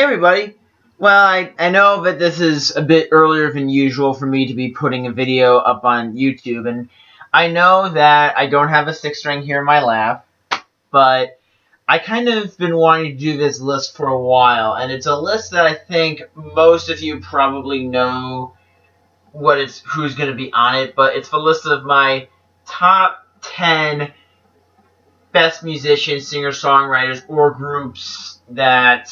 Hey everybody! Well, I know that this is a bit earlier than usual for me to be putting a video up on YouTube, and I know that I don't have a six string here in my lap, but I kind of been wanting to do this list for a while, and it's a list that I think most of you probably know who's going to be on it, but it's the list of my top 10 best musicians, singer-songwriters, or groups that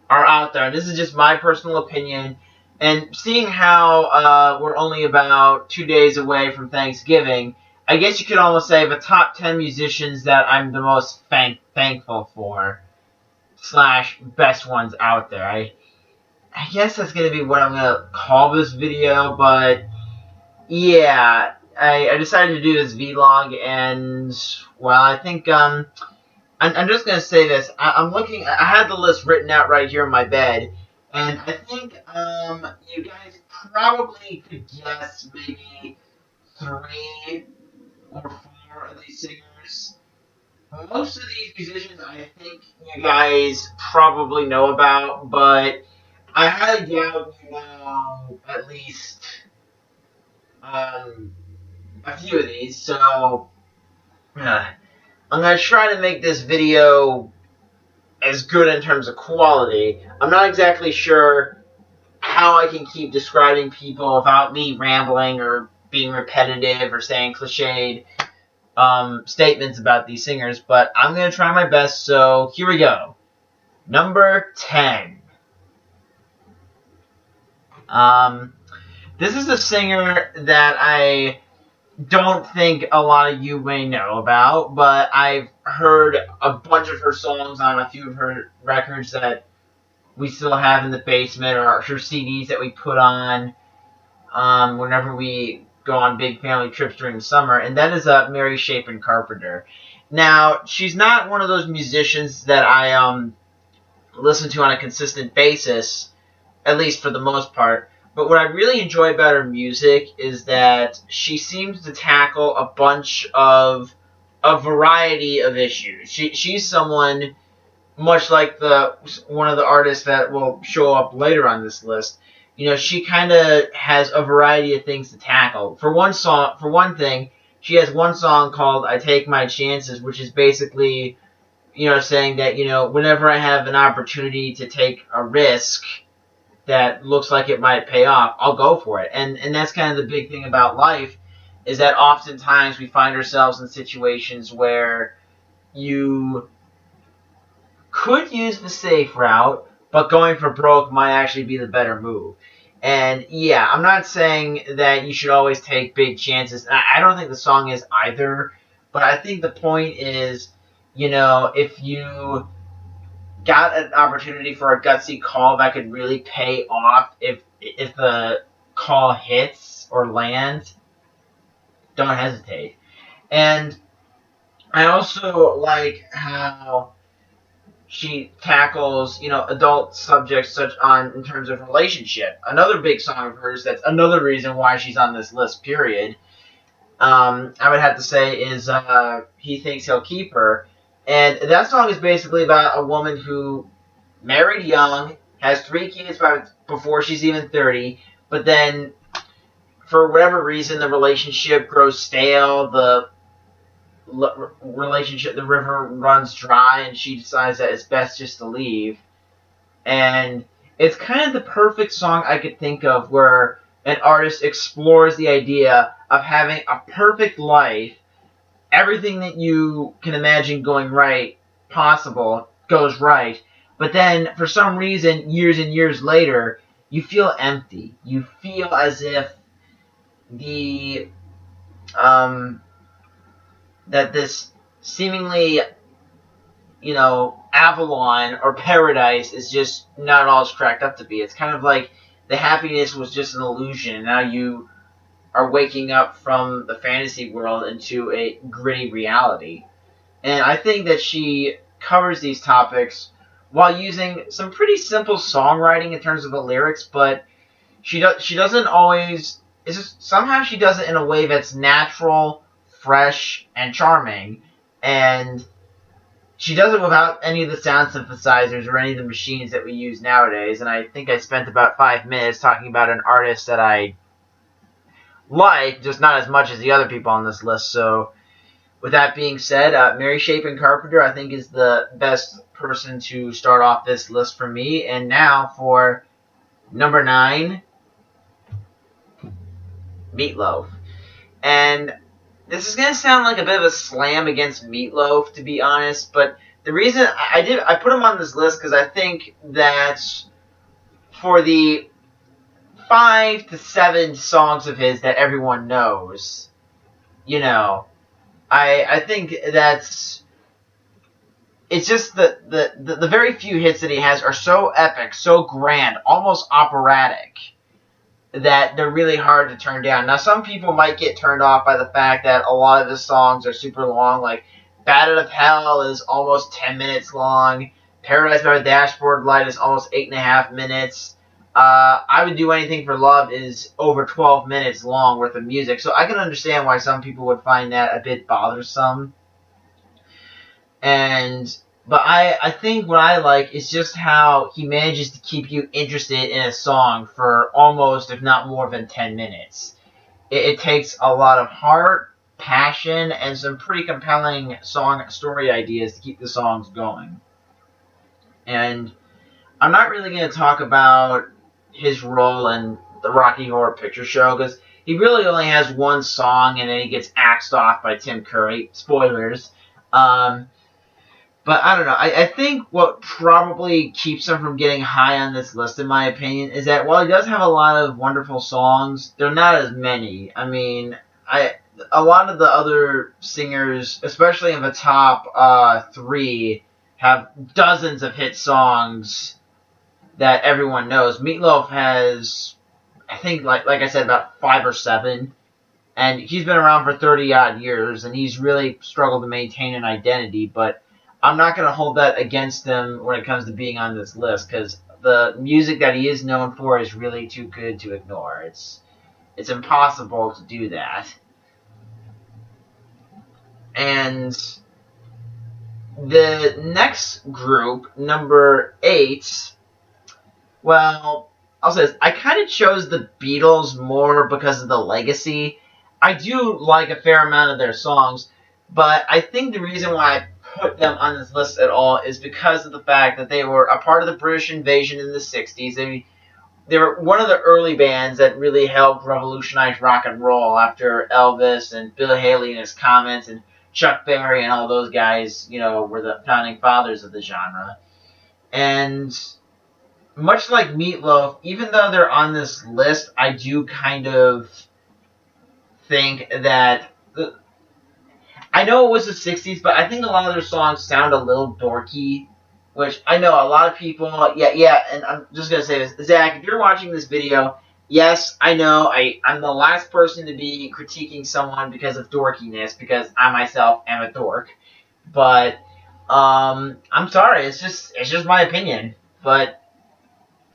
are out there. This is just my personal opinion, and seeing how we're only about 2 days away from Thanksgiving, I guess you could almost say the top 10 musicians that I'm the most thankful for, / best ones out there. I guess that's going to be what I'm going to call this video, but yeah, I decided to do this vlog, and, well, I think, I'm just going to say this. I had the list written out right here in my bed, and I think, you guys probably could guess maybe 3 or 4 of these singers. Most of these musicians I think you guys probably know about, but I highly doubt you know at least, a few of these, so I'm going to try to make this video as good in terms of quality. I'm not exactly sure how I can keep describing people without me rambling or being repetitive or saying cliched statements about these singers, but I'm going to try my best, so here we go. Number 10. This is a singer that I don't think a lot of you may know about, but I've heard a bunch of her songs on a few of her records that we still have in the basement, or her CDs that we put on whenever we go on big family trips during the summer, and that is Mary Chapin Carpenter. Now, she's not one of those musicians that I listen to on a consistent basis, at least for the most part. But what I really enjoy about her music is that she seems to tackle a variety of issues. She's someone, much like one of the artists that will show up later on this list. You know, she kind of has a variety of things to tackle. For one thing, she has one song called "I Take My Chances," which is basically, saying that, whenever I have an opportunity to take a risk that looks like it might pay off, I'll go for it. And that's kind of the big thing about life, is that oftentimes we find ourselves in situations where you could use the safe route, but going for broke might actually be the better move. And yeah, I'm not saying that you should always take big chances. I don't think the song is either, but I think the point is, if you got an opportunity for a gutsy call that could really pay off if the call hits or lands, don't hesitate. And I also like how she tackles, adult subjects in terms of relationship. Another big song of hers that's another reason why she's on this list, period, I would have to say is He Thinks He'll Keep Her. And that song is basically about a woman who married young, has 3 kids before she's even 30, but then, for whatever reason, the relationship grows stale, the river runs dry, and she decides that it's best just to leave. And it's kind of the perfect song I could think of where an artist explores the idea of having a perfect life. Everything that you can imagine going right possible goes right, but then for some reason, years and years later, you feel empty. You feel as if that this seemingly, Avalon or paradise is just not all it's cracked up to be. It's kind of like the happiness was just an illusion, and now you are waking up from the fantasy world into a gritty reality. And I think that she covers these topics while using some pretty simple songwriting in terms of the lyrics, but she doesn't always. Somehow she does it in a way that's natural, fresh, and charming. And she does it without any of the sound synthesizers or any of the machines that we use nowadays. And I think I spent about 5 minutes talking about an artist that I like, just not as much as the other people on this list. So, with that being said, Mary Chapin Carpenter, I think, is the best person to start off this list for me. And now for number 9, Meatloaf. And this is going to sound like a bit of a slam against Meatloaf, to be honest, but the reason I put him on this list because I think that for the 5 to 7 songs of his that everyone knows, I think that's, it's just the very few hits that he has are so epic, so grand, almost operatic, that they're really hard to turn down. Now, some people might get turned off by the fact that a lot of his songs are super long, like Bat Out of Hell is almost 10 minutes long, Paradise by the Dashboard Light is almost 8.5 minutes, I Would Do Anything for Love is over 12 minutes long worth of music, so I can understand why some people would find that a bit bothersome. But I think what I like is just how he manages to keep you interested in a song for almost, if not more than 10 minutes. It takes a lot of heart, passion, and some pretty compelling song story ideas to keep the songs going. And I'm not really going to talk about his role in the Rocky Horror Picture Show, because he really only has one song, and then he gets axed off by Tim Curry. Spoilers. But I don't know. I think what probably keeps him from getting high on this list, in my opinion, is that while he does have a lot of wonderful songs, they're not as many. I mean, a lot of the other singers, especially in the top 3, have dozens of hit songs that everyone knows. Meatloaf has, I think, like I said, about 5 or 7. And he's been around for 30-odd years, and he's really struggled to maintain an identity, but I'm not going to hold that against him when it comes to being on this list, because the music that he is known for is really too good to ignore. It's impossible to do that. And the next group, number 8, well, I'll say this. I kind of chose the Beatles more because of the legacy. I do like a fair amount of their songs, but I think the reason why I put them on this list at all is because of the fact that they were a part of the British invasion in the 60s. They were one of the early bands that really helped revolutionize rock and roll after Elvis and Bill Haley and his Comments and Chuck Berry and all those guys, were the founding fathers of the genre. And much like Meatloaf, even though they're on this list, I do kind of think that I know it was the 60s, but I think a lot of their songs sound a little dorky, which I know a lot of people, and I'm just going to say this. Zach, if you're watching this video, yes, I know I'm the last person to be critiquing someone because of dorkiness, because I myself am a dork, but I'm sorry, it's just my opinion. But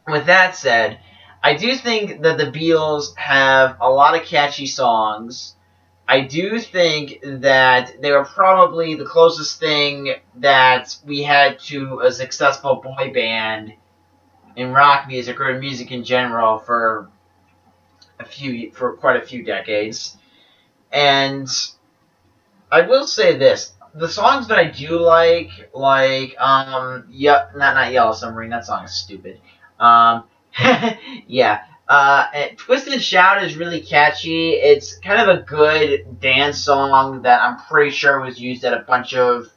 with that said, I do think that the Beatles have a lot of catchy songs. I do think that they were probably the closest thing that we had to a successful boy band in rock music or in music in general for quite a few decades. And I will say this: the songs that I do like, not Yellow Submarine. That song is stupid. Yeah. Twist and Shout is really catchy. It's kind of a good dance song that I'm pretty sure was used at a bunch of,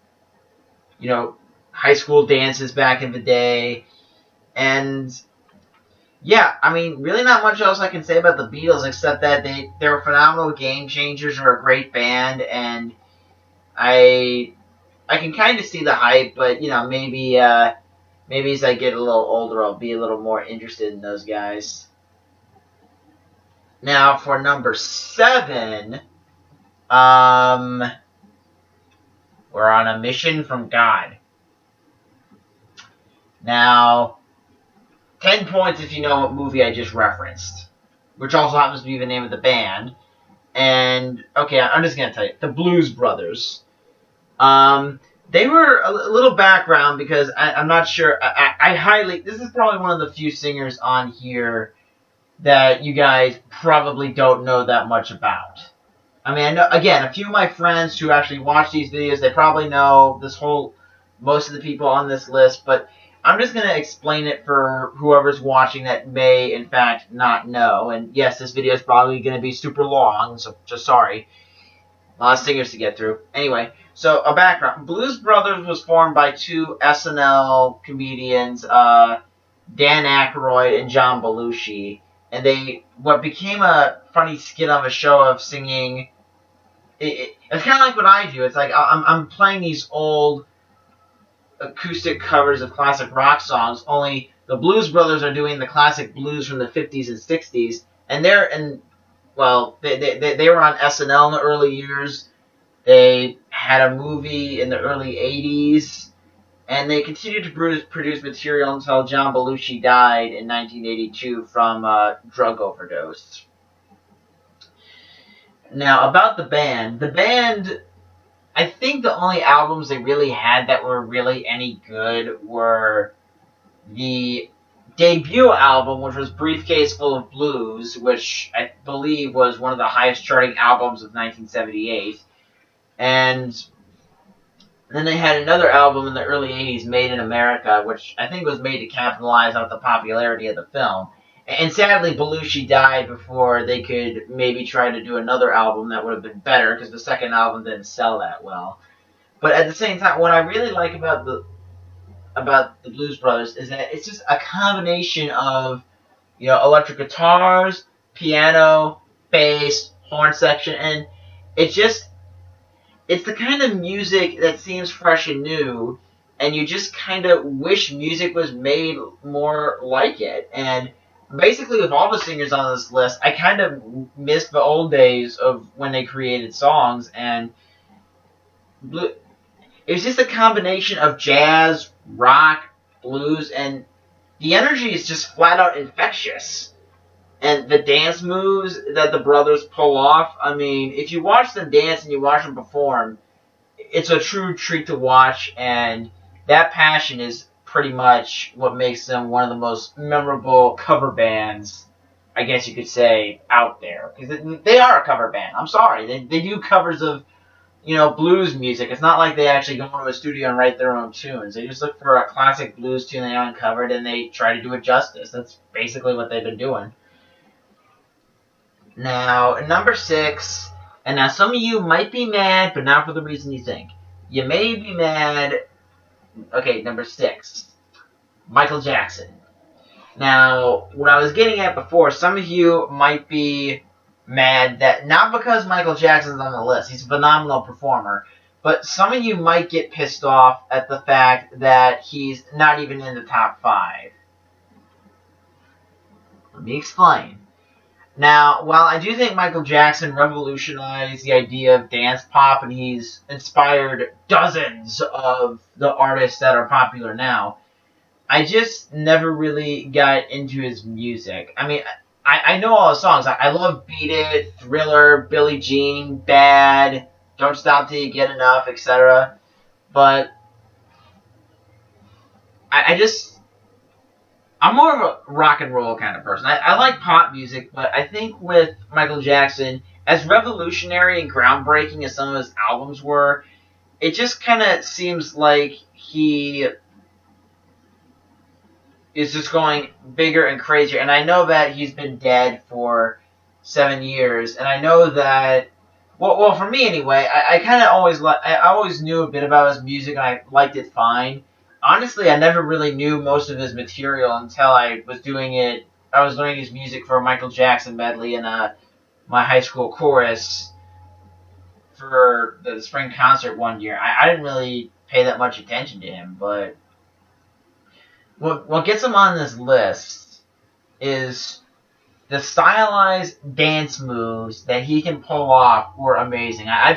high school dances back in the day. And, yeah, I mean, really not much else I can say about the Beatles except that they were phenomenal game changers. They're a great band, and I can kind of see the hype, but, maybe as I get a little older, I'll be a little more interested in those guys. Now, for number 7, we're on a mission from God. Now, 10 points if you know what movie I just referenced, which also happens to be the name of the band. And, okay, I'm just going to tell you. The Blues Brothers. They were a little background because I'm not sure. I highly. This is probably one of the few singers on here that you guys probably don't know that much about. I mean, I know, again, a few of my friends who actually watch these videos, they probably know most of the people on this list, but I'm just going to explain it for whoever's watching that may, in fact, not know. And yes, this video is probably going to be super long, so just sorry. A lot of singers to get through. Anyway, so a background. Blues Brothers was formed by two SNL comedians, Dan Aykroyd and John Belushi. And what became a funny skit of a show of singing. It's kind of like what I do. It's like I'm playing these old acoustic covers of classic rock songs. Only the Blues Brothers are doing the classic blues from the 50s and 60s, and they were on SNL in the early years. They had a movie in the early 80s, and they continued to produce material until John Belushi died in 1982 from drug overdose. Now, about the band, I think the only albums they really had that were really any good were the debut album, which was Briefcase Full of Blues, which I believe was one of the highest charting albums of 1978. And then they had another album in the early 80s, Made in America, which I think was made to capitalize on the popularity of the film. And sadly, Belushi died before they could maybe try to do another album that would have been better, because the second album didn't sell that well. But at the same time, what I really like about the Blues Brothers is that it's just a combination of, electric guitars, piano, bass, horn section, and it's the kind of music that seems fresh and new, and you just kind of wish music was made more like it. And basically, with all the singers on this list, I kind of miss the old days of when they created songs, and it was just a combination of jazz, rock, blues, and the energy is just flat out infectious. And the dance moves that the brothers pull off, I mean, if you watch them dance and you watch them perform, it's a true treat to watch, and that passion is pretty much what makes them one of the most memorable cover bands, I guess you could say, out there. Because they are a cover band. I'm sorry. They do covers of, blues music. It's not like they actually go into a studio and write their own tunes. They just look for a classic blues tune they uncovered, and they try to do it justice. That's basically what they've been doing. Now, number 6, and now some of you might be mad, but not for the reason you think. You may be mad. Okay, number 6, Michael Jackson. Now, what I was getting at before, some of you might be mad that, not because Michael Jackson's on the list, he's a phenomenal performer, but some of you might get pissed off at the fact that he's not even in the top 5. Let me explain. Now, while I do think Michael Jackson revolutionized the idea of dance pop, and he's inspired dozens of the artists that are popular now, I just never really got into his music. I mean, I know all his songs. I love Beat It, Thriller, Billie Jean, Bad, Don't Stop Till You Get Enough, etc. But I'm more of a rock and roll kind of person. I like pop music, but I think with Michael Jackson, as revolutionary and groundbreaking as some of his albums were, it just kind of seems like he is just going bigger and crazier. And I know that he's been dead for 7 years, and I know that, well for me anyway, I kind of always knew a bit about his music, and I liked it fine. Honestly, I never really knew most of his material until I was learning his music for a Michael Jackson medley in my high school chorus for the spring concert one year. I didn't really pay that much attention to him, but what gets him on this list is the stylized dance moves that he can pull off were amazing. I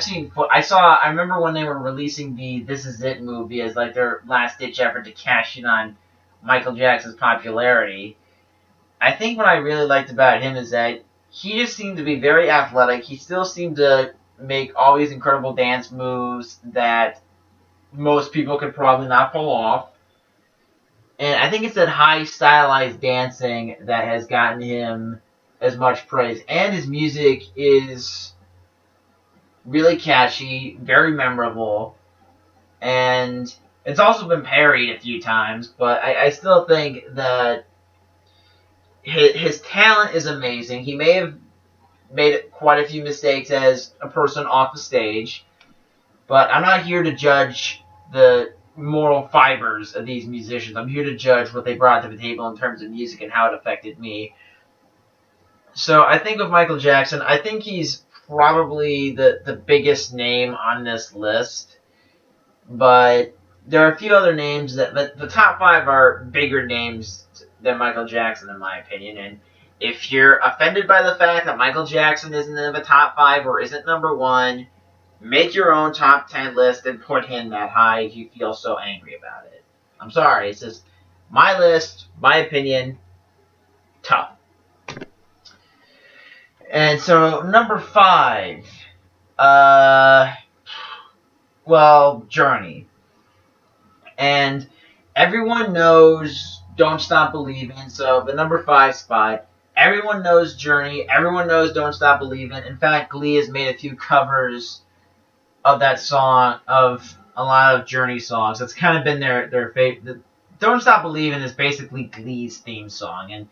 remember when they were releasing the This Is It movie as like their last ditch effort to cash in on Michael Jackson's popularity. I think what I really liked about him is that he just seemed to be very athletic. He still seemed to make all these incredible dance moves that most people could probably not pull off. And I think it's that high stylized dancing that has gotten him as much praise. And his music is really catchy, very memorable, and it's also been parried a few times, but I still think that his talent is amazing. He may have made quite a few mistakes as a person off the stage, but I'm not here to judge the moral fibers of these musicians. I'm here to judge what they brought to the table in terms of music and how it affected me. So I think with Michael Jackson, I think he's probably the biggest name on this list. But there are a few other names that the top 5 are bigger names than Michael Jackson, in my opinion. And if you're offended by the fact that Michael Jackson isn't in the top 5 or isn't number 1, make your own top 10 list and put him that high if you feel so angry about it. I'm sorry, it's just my list, my opinion, tough. And so, number 5, Journey. And everyone knows Don't Stop Believin', so the number 5 spot. Everyone knows Journey, everyone knows Don't Stop Believin'. In fact, Glee has made a few covers of that song, of a lot of Journey songs. That's kind of been their favorite. Don't Stop Believin' is basically Glee's theme song, and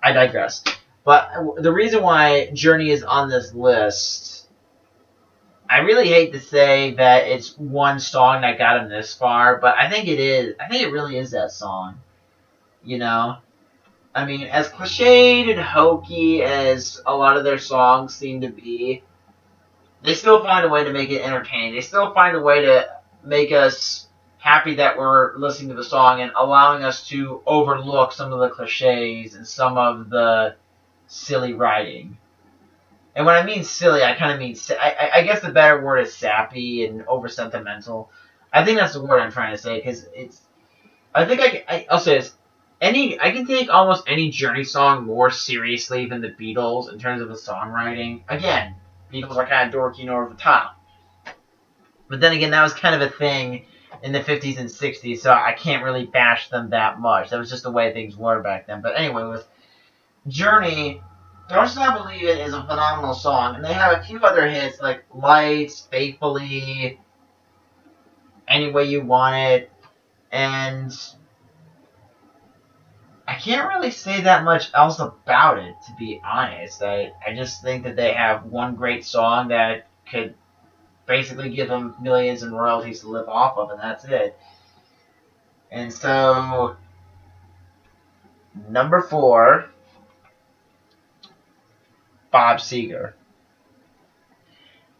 I digress. But the reason why Journey is on this list, I really hate to say that it's one song that got him this far, but I think it is. I think it really is that song. You know? I mean, as cliched and hokey as a lot of their songs seem to be, they still find a way to make it entertaining. They still find a way to make us happy that we're listening to the song and allowing us to overlook some of the cliches and some of the silly writing. And when I mean silly, I kind of mean... I guess the better word is sappy and over-sentimental. I think that's the word I'm trying to say, because it's... I think I'll say this. I can take almost any Journey song more seriously than the Beatles in terms of the songwriting. Again, Beatles are kind of dorky and over the top. But then again, that was kind of a thing in the 50s and 60s, so I can't really bash them that much. That was just the way things were back then. But anyway, with Journey, Don't Stop Believin' is a phenomenal song, and they have a few other hits like Lights, Faithfully, Any Way You Want It, and I can't really say that much else about it, to be honest. I just think that they have one great song that could basically give them millions in royalties to live off of, and that's it. And so, number 4... Bob Seger.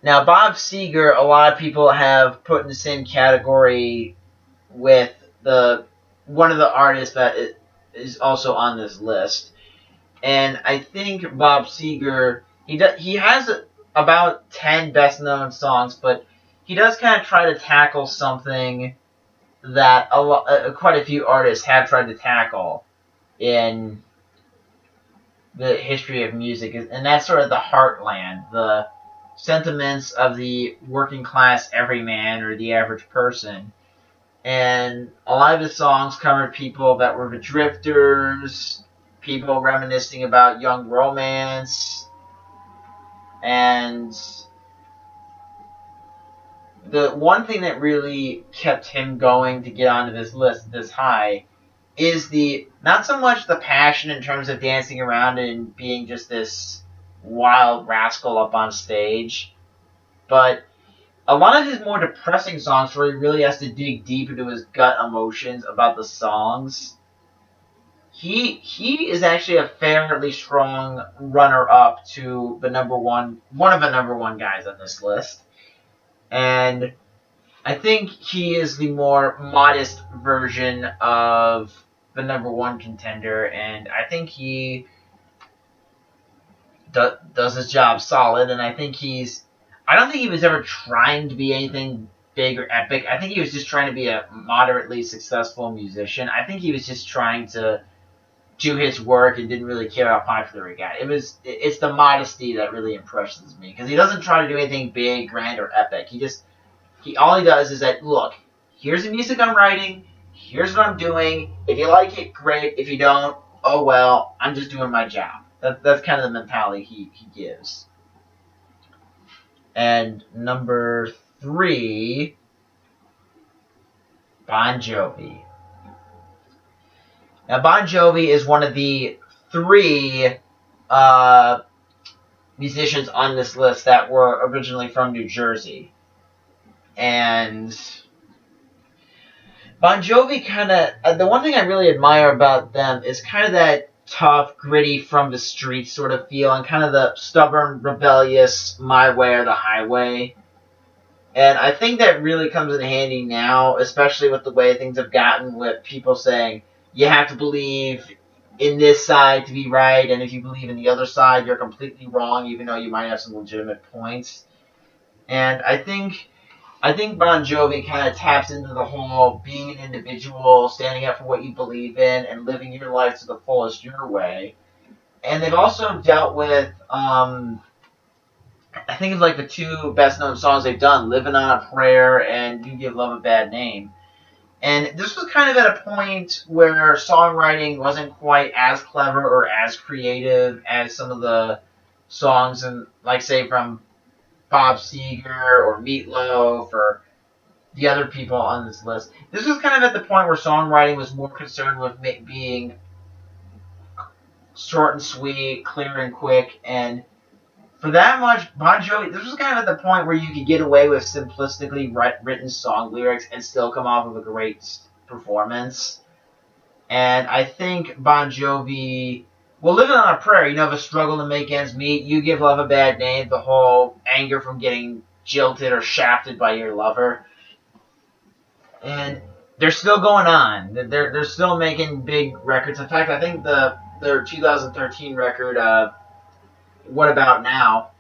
Now, Bob Seger, a lot of people have put in the same category with one of the artists that is also on this list. And I think Bob Seger, he has about 10 best-known songs, but he does kind of try to tackle something that quite a few artists have tried to tackle in the history of music, and that's sort of the heartland, the sentiments of the working class everyman or the average person. And a lot of his songs covered people that were the drifters, people reminiscing about young romance, and the one thing that really kept him going to get onto this list this high is not so much the passion in terms of dancing around and being just this wild rascal up on stage, but a lot of his more depressing songs where he really has to dig deep into his gut emotions about the songs. He is actually a fairly strong runner-up to one of the number one guys on this list. And I think he is the more modest version of the number one contender, and I think he does his job solid, and I don't think he was ever trying to be anything big or epic. I think he was just trying to be a moderately successful musician. I think he was just trying to do his work and didn't really care how popular he got. It's the modesty that really impresses me, because he doesn't try to do anything big, grand, or epic. All he does is that, look, here's the music I'm writing, here's what I'm doing. If you like it, great. If you don't, oh well, I'm just doing my job. That's kind of the mentality he gives. And number 3, Bon Jovi. Now, Bon Jovi is one of the 3 musicians on this list that were originally from New Jersey. And Bon Jovi kind of, the one thing I really admire about them is kind of that tough, gritty, from the streets sort of feel, and kind of the stubborn, rebellious, my way or the highway. And I think that really comes in handy now, especially with the way things have gotten, with people saying, you have to believe in this side to be right, and if you believe in the other side, you're completely wrong, even though you might have some legitimate points. And I think Bon Jovi kind of taps into the whole being an individual, standing up for what you believe in, and living your life to the fullest your way. And they've also dealt with, I think it's like the 2 best-known songs they've done, Living on a Prayer and You Give Love a Bad Name. And this was kind of at a point where songwriting wasn't quite as clever or as creative as some of the songs, and like, say, from Bob Seger or Meatloaf or the other people on this list. This was kind of at the point where songwriting was more concerned with being short and sweet, clear and quick, and for that much, Bon Jovi, this was kind of at the point where you could get away with simplistically written song lyrics and still come off with a great performance. And I think Bon Jovi, well, Living on a Prayer, the struggle to make ends meet, You Give Love a Bad Name, the whole anger from getting jilted or shafted by your lover. And they're still going on. They're still making big records. In fact, I think their 2013 record, What About Now?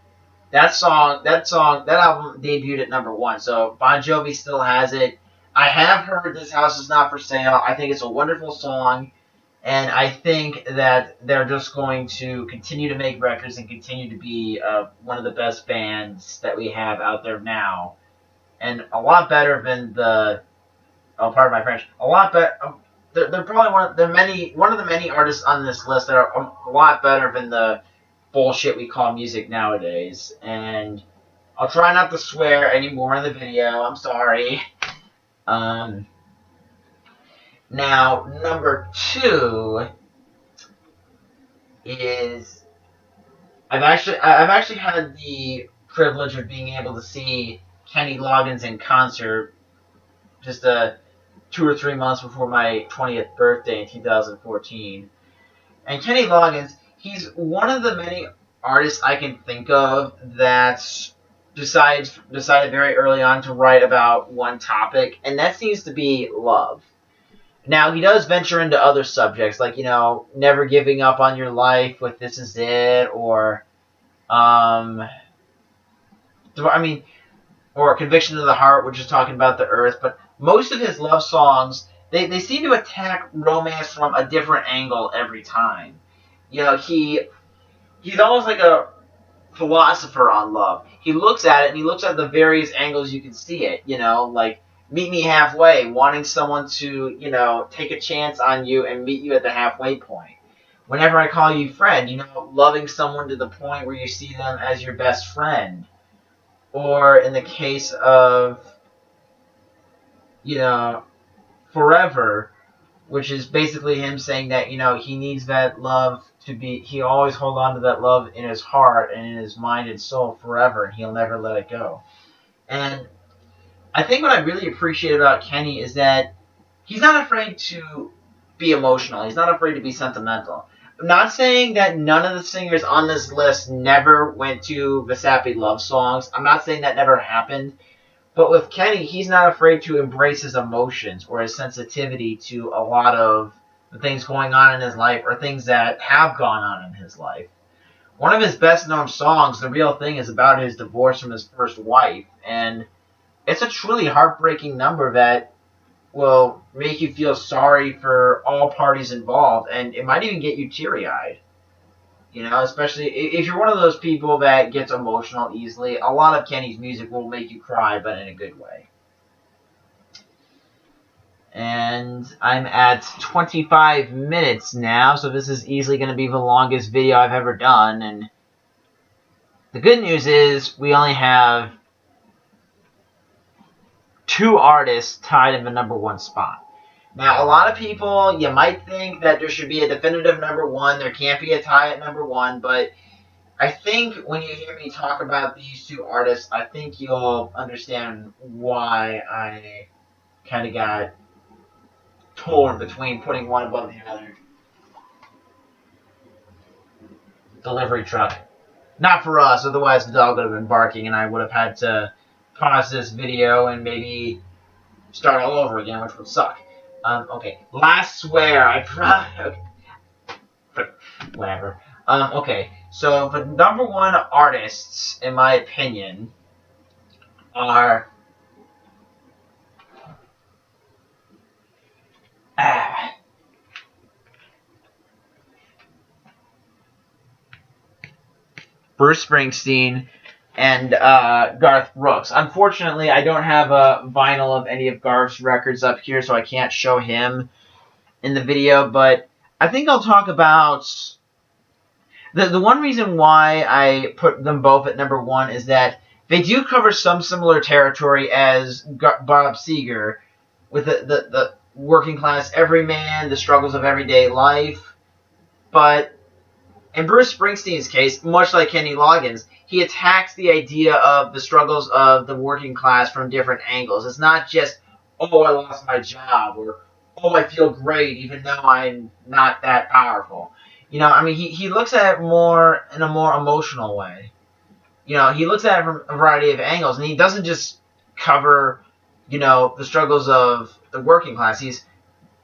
That album debuted at number 1. So Bon Jovi still has it. I have heard This House Is Not For Sale. I think it's a wonderful song, and I think that they're just going to continue to make records and continue to be one of the best bands that we have out there now, and a lot better than pardon my French, a lot better. They're probably one of the many artists on this list that are a lot better than the bullshit we call music nowadays. And I'll try not to swear anymore in the video. I'm sorry. Now, number 2 is I've actually had the privilege of being able to see Kenny Loggins in concert just 2 or 3 months before my 20th birthday in 2014. And Kenny Loggins, he's one of the many artists I can think of that decided very early on to write about one topic, and that seems to be love. Now, he does venture into other subjects, like, never giving up on your life with This Is It, or, or Conviction of the Heart, which is talking about the earth, but most of his love songs, they seem to attack romance from a different angle every time. He's almost like a philosopher on love. He looks at it, and he looks at the various angles you can see it, like meet me halfway, wanting someone to, take a chance on you and meet you at the halfway point. Whenever I call you friend, loving someone to the point where you see them as your best friend. Or in the case of, Forever, which is basically him saying that, he needs that love he always hold on to that love in his heart and in his mind and soul forever, and he'll never let it go. And I think what I really appreciate about Kenny is that he's not afraid to be emotional. He's not afraid to be sentimental. I'm not saying that none of the singers on this list never went to the sappy love songs. I'm not saying that never happened. But with Kenny, he's not afraid to embrace his emotions or his sensitivity to a lot of the things going on in his life or things that have gone on in his life. One of his best-known songs, The Real Thing, is about his divorce from his first wife. And it's a truly heartbreaking number that will make you feel sorry for all parties involved. And it might even get you teary-eyed. Especially if you're one of those people that gets emotional easily, a lot of Kenny's music will make you cry, but in a good way. And I'm at 25 minutes now, so this is easily going to be the longest video I've ever done. And the good news is we only have 2 artists tied in the #1 spot. Now, a lot of people, you might think that there should be a definitive #1. There can't be a tie at #1, but I think when you hear me talk about these 2 artists, I think you'll understand why I kind of got torn between putting one above the other. Delivery truck. Not for us, otherwise the dog would have been barking and I would have had to pause this video and maybe start all over again, which would suck. Okay. Last swear. Whatever. Okay. So the #1 artists, in my opinion, are Bruce Springsteen and Garth Brooks. Unfortunately, I don't have a vinyl of any of Garth's records up here, so I can't show him in the video, but I think I'll talk about the one reason why I put them both at #1 is that they do cover some similar territory as Bob Seger, with the working class everyman, the struggles of everyday life. But in Bruce Springsteen's case, much like Kenny Loggins, he attacks the idea of the struggles of the working class from different angles. It's not just, oh, I lost my job, or, oh, I feel great even though I'm not that powerful. You know, I mean, he looks at it more in a more emotional way. You know, he looks at it from a variety of angles, and he doesn't just cover, you know, the struggles of the working class. He's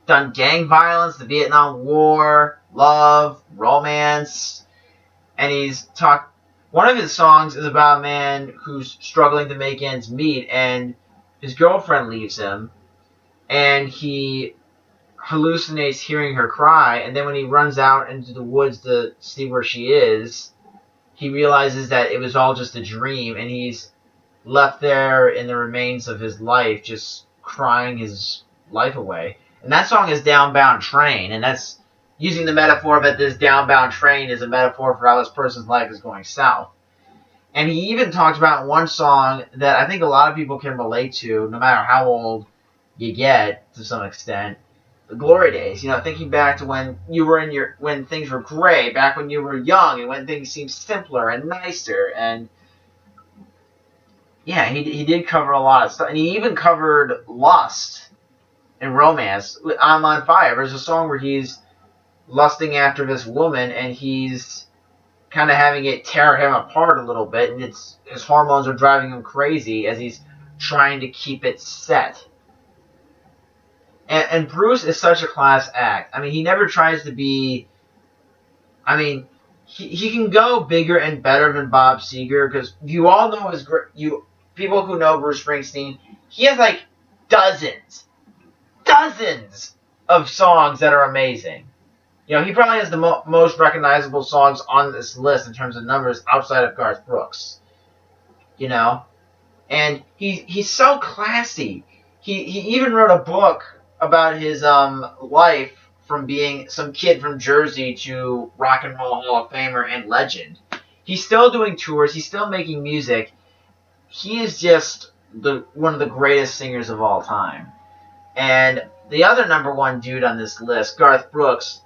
done gang violence, the Vietnam War, love, romance, and he's talked. One of his songs is about a man who's struggling to make ends meet, and his girlfriend leaves him, and he hallucinates hearing her cry, and then when he runs out into the woods to see where she is, he realizes that it was all just a dream, and he's left there in the remains of his life, just crying his life away. And that song is Downbound Train, and that's using the metaphor that this downbound train is a metaphor for how this person's life is going south. And he even talks about one song that I think a lot of people can relate to, no matter how old you get, to some extent. The glory days, you know, thinking back to when you were when things were great, back when you were young, and when things seemed simpler and nicer, and yeah, he did cover a lot of stuff, and he even covered lust and romance. I'm on Fire. There's a song where he's lusting after this woman, and he's kind of having it tear him apart a little bit, and his hormones are driving him crazy as he's trying to keep it set. And Bruce is such a class act. I mean, he never tries to be... I mean, he can go bigger and better than Bob Seger, because you all know people who know Bruce Springsteen, he has like dozens of songs that are amazing. You know, he probably has the most recognizable songs on this list in terms of numbers outside of Garth Brooks. You know? And he's so classy. He even wrote a book about his life from being some kid from Jersey to Rock and Roll Hall of Famer and legend. He's still doing tours. He's still making music. He is just one of the greatest singers of all time. And the other #1 dude on this list, Garth Brooks,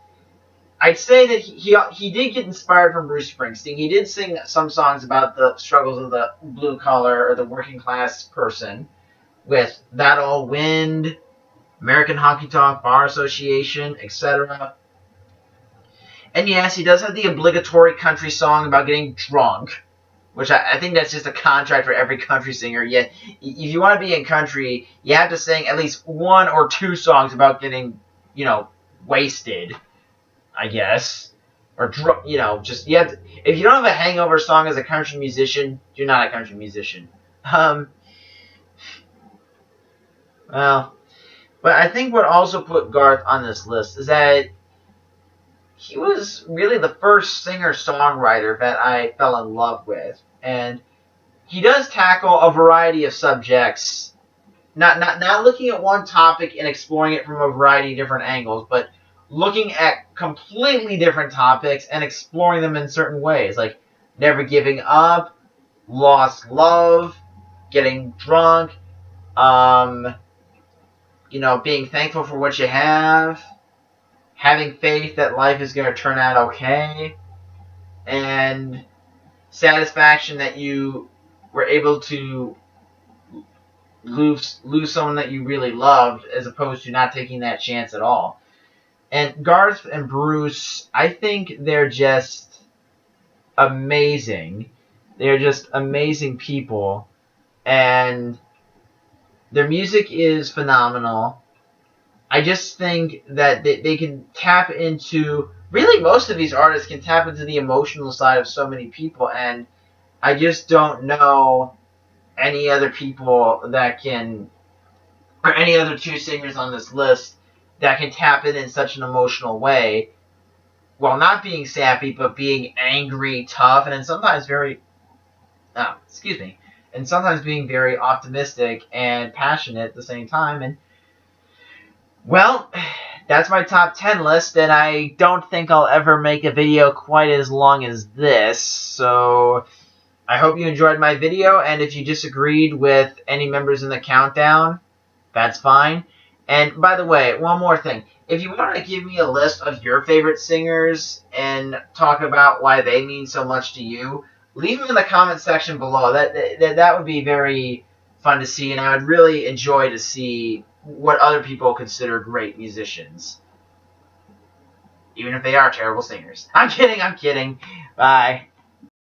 I'd say that he did get inspired from Bruce Springsteen. He did sing some songs about the struggles of the blue collar or the working class person with That Old Wind, American Honky Tonk Bar Association, etc. And yes, he does have the obligatory country song about getting drunk, which I think that's just a contract for every country singer. Yet, if you want to be in country, you have to sing at least 1 or 2 songs about getting, you know, wasted, I guess. Or, you know, just, you have to, if you don't have a hangover song as a country musician, you're not a country musician. Well, but I think what also put Garth on this list is that he was really the first singer-songwriter that I fell in love with. And he does tackle a variety of subjects not looking at one topic and exploring it from a variety of different angles, but looking at completely different topics and exploring them in certain ways, like never giving up, lost love, getting drunk, um, being thankful for what you have, having faith that life is going to turn out okay, and satisfaction that you were able to lose someone that you really loved, as opposed to not taking that chance at all. And Garth and Bruce, I think they're just amazing. They're just amazing people, and their music is phenomenal. I just think that they can tap into, really most of these artists can tap into the emotional side of so many people, and I just don't know any other people that can, or any other two singers on this list that can tap in such an emotional way, while not being sappy, but being angry, tough, and then sometimes and sometimes being very optimistic and passionate at the same time. And, well, that's my top 10 list, and I don't think I'll ever make a video quite as long as this, so I hope you enjoyed my video, and if you disagreed with any members in the countdown, that's fine. And, by the way, one more thing. If you want to give me a list of your favorite singers and talk about why they mean so much to you, leave them in the comment section below. That would be very fun to see, and I would really enjoy to see what other people consider great musicians, even if they are terrible singers. I'm kidding. Bye.